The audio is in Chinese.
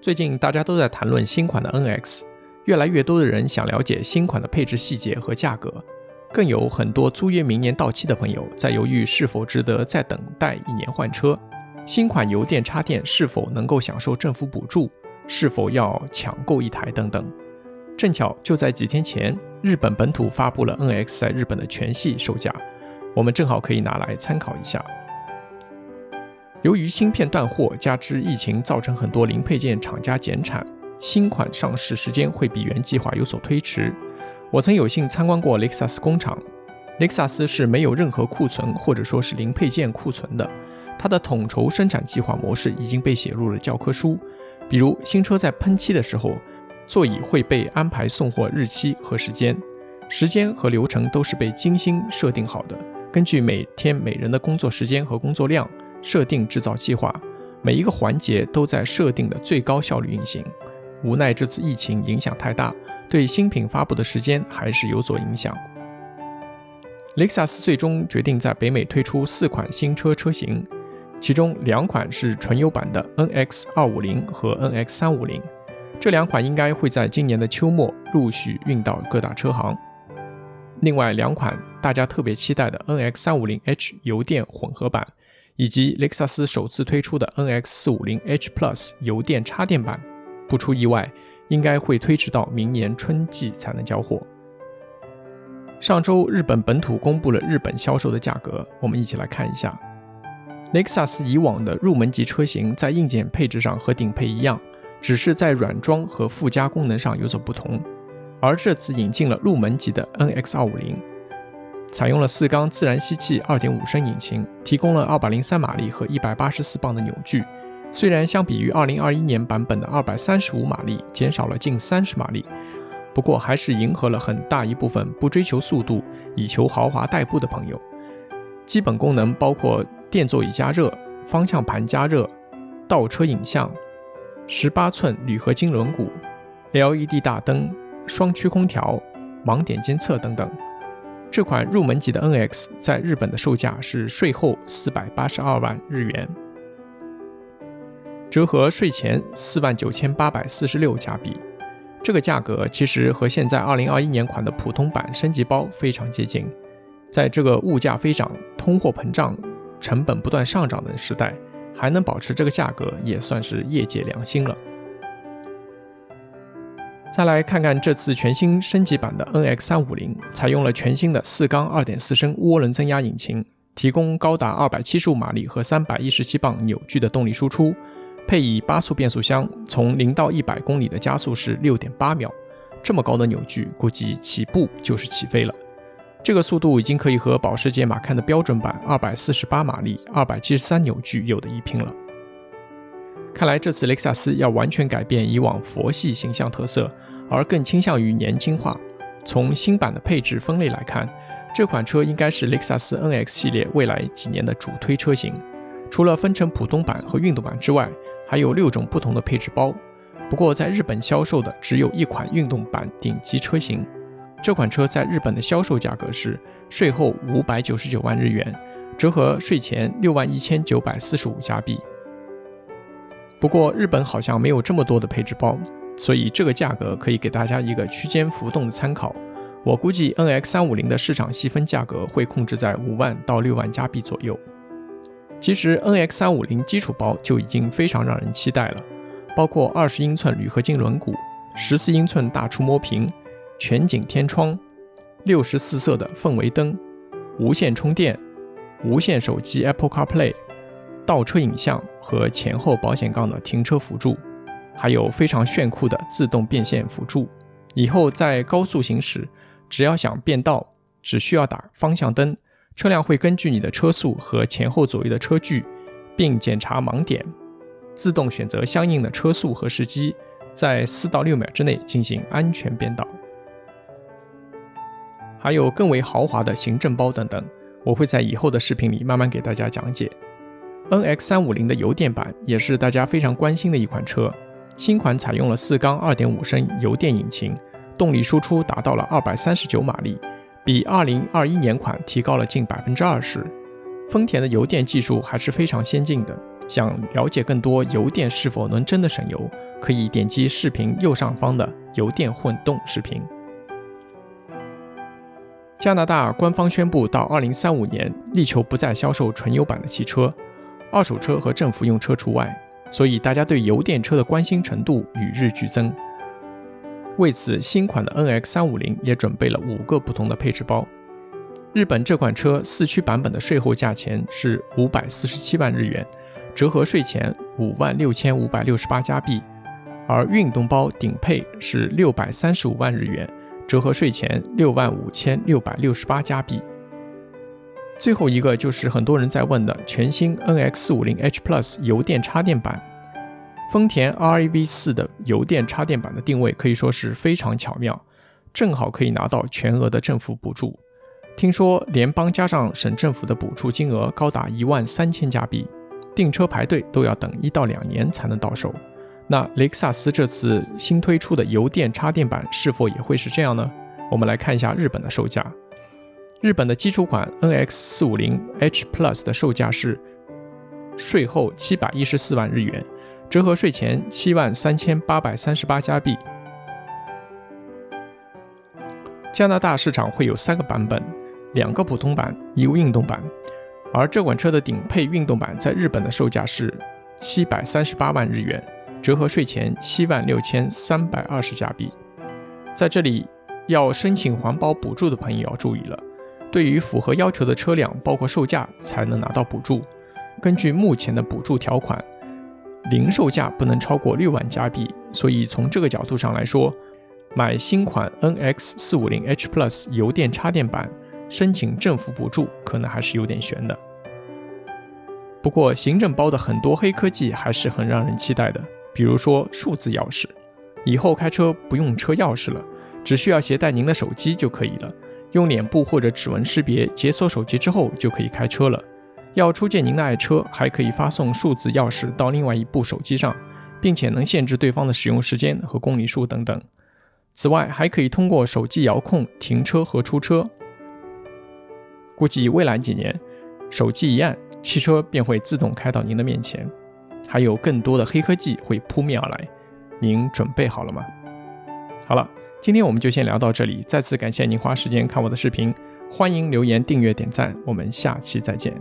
最近大家都在谈论新款的 NX， 越来越多的人想了解新款的配置细节和价格，更有很多租约明年到期的朋友在犹豫是否值得再等待1年换车，新款油电插电是否能够享受政府补助，是否要抢购一台等等。正巧就在几天前，日本本土发布了 NX 在日本的全系售价，我们正好可以拿来参考一下。由于芯片断货，加之疫情造成很多零配件厂家减产，新款上市时间会比原计划有所推迟。我曾有幸参观过雷克萨斯工厂，雷克萨斯是没有任何库存或者说是零配件库存的，它的统筹生产计划模式已经被写入了教科书。比如新车在喷漆的时候，座椅会被安排送货日期和时间和流程都是被精心设定好的，根据每天每人的工作时间和工作量设定制造计划，每一个环节都在设定的最高效率运行。无奈这次疫情影响太大，对新品发布的时间还是有所影响。雷克萨斯最终决定在北美推出4款新车车型，其中2款是纯油版的 NX250 和 NX350， 这2款应该会在今年的秋末陆续运到各大车行。另外2款大家特别期待的 NX350H 油电混合版，以及雷克萨斯首次推出的 NX450H Plus 油电插电版，不出意外应该会推迟到明年春季才能交货。上周日本本土公布了日本销售的价格，我们一起来看一下。雷克萨斯以往的入门级车型在硬件配置上和顶配一样，只是在软装和附加功能上有所不同，而这次引进了入门级的 NX250， 采用了4缸自然吸气 2.5 升引擎，提供了203马力和184磅的扭矩，虽然相比于2021年版本的235马力减少了近30马力，不过还是迎合了很大一部分不追求速度以求豪华代步的朋友。基本功能包括电座椅加热、方向盘加热、倒车影像、18寸铝合金轮毂、LED 大灯、双区空调、盲点监测等等。这款入门级的 NX 在日本的售价是税后482万日元，折合税前49846加币。这个价格其实和现在2021年款的普通版升级包非常接近，在这个物价飞涨、通货膨胀、成本不断上涨的时代，还能保持这个价格也算是业界良心了。再来看看这次全新升级版的 NX350， 采用了全新的4缸 2.4 升涡轮增压引擎，提供高达275马力和317磅扭矩的动力输出，配以8速变速箱，从0到100公里的加速是 6.8 秒，这么高的扭矩估计起步就是起飞了。这个速度已经可以和保时捷马看的标准版248马力、273扭矩有的一拼了。看来这次雷克萨斯要完全改变以往佛系形象特色，而更倾向于年轻化。从新版的配置分类来看，这款车应该是雷克萨斯 NX 系列未来几年的主推车型。除了分成普通版和运动版之外，还有6种不同的配置包。不过在日本销售的只有1款运动版顶级车型。这款车在日本的销售价格是税后599万日元，折合税前61945加币。不过日本好像没有这么多的配置包，所以这个价格可以给大家一个区间浮动的参考。我估计 NX350 的市场细分价格会控制在5万到6万加币左右。其实 NX350 基础包就已经非常让人期待了，包括20英寸铝合金轮毂、14英寸大触摸屏、全景天窗、64色的氛围灯、无线充电、无线手机 Apple CarPlay、倒车影像和前后保险杠的停车辅助，还有非常炫酷的自动变线辅助。以后在高速行驶，只要想变道，只需要打方向灯，车辆会根据你的车速和前后左右的车距，并检查盲点，自动选择相应的车速和时机，在4到6秒之内进行安全变道。还有更为豪华的行政包等等，我会在以后的视频里慢慢给大家讲解。NX350 的油电版也是大家非常关心的一款车，新款采用了4缸 2.5 升油电引擎，动力输出达到了239马力，比2021年款提高了近 20%。 丰田的油电技术还是非常先进的，想了解更多油电是否能真的省油，可以点击视频右上方的油电混动视频。加拿大官方宣布，到2035年，力求不再销售纯油版的汽车，二手车和政府用车除外，所以大家对油电车的关心程度与日俱增。为此，新款的 NX350 也准备了5个不同的配置包。日本这款车4驱版本的税后价钱是547万日元，折合税前56568加币，而运动包顶配是635万日元，折合税前65668加币。最后一个就是很多人在问的全新 NX450H Plus 油电插电版。丰田 RAV4 的油电插电版的定位可以说是非常巧妙，正好可以拿到全额的政府补助。听说联邦加上省政府的补助金额高达13000加币，订车排队都要等1到2年才能到手。那雷克萨斯这次新推出的油电插电版是否也会是这样呢？我们来看一下日本的售价。日本的基础款 NX450H Plus 的售价是税后714万日元，折合税前73838加币。加拿大市场会有3个版本，2个普通版，1个运动版，而这款车的顶配运动版在日本的售价是738万日元，折合税前76320加币。在这里要申请环保补助的朋友要注意了，对于符合要求的车辆包括售价才能拿到补助。根据目前的补助条款，零售价不能超过6万加币，所以从这个角度上来说，买新款 NX450H Plus 油电插电版申请政府补助可能还是有点悬的。不过行政包的很多黑科技还是很让人期待的，比如说数字钥匙，以后开车不用车钥匙了，只需要携带您的手机就可以了，用脸部或者指纹识别解锁手机之后就可以开车了。要出借您的爱车，还可以发送数字钥匙到另外一部手机上，并且能限制对方的使用时间和公里数等等。此外，还可以通过手机遥控停车和出车。估计未来几年，手机一按，汽车便会自动开到您的面前。还有更多的黑科技会扑面而来，您准备好了吗？好了，今天我们就先聊到这里，再次感谢您花时间看我的视频，欢迎留言、订阅、点赞，我们下期再见。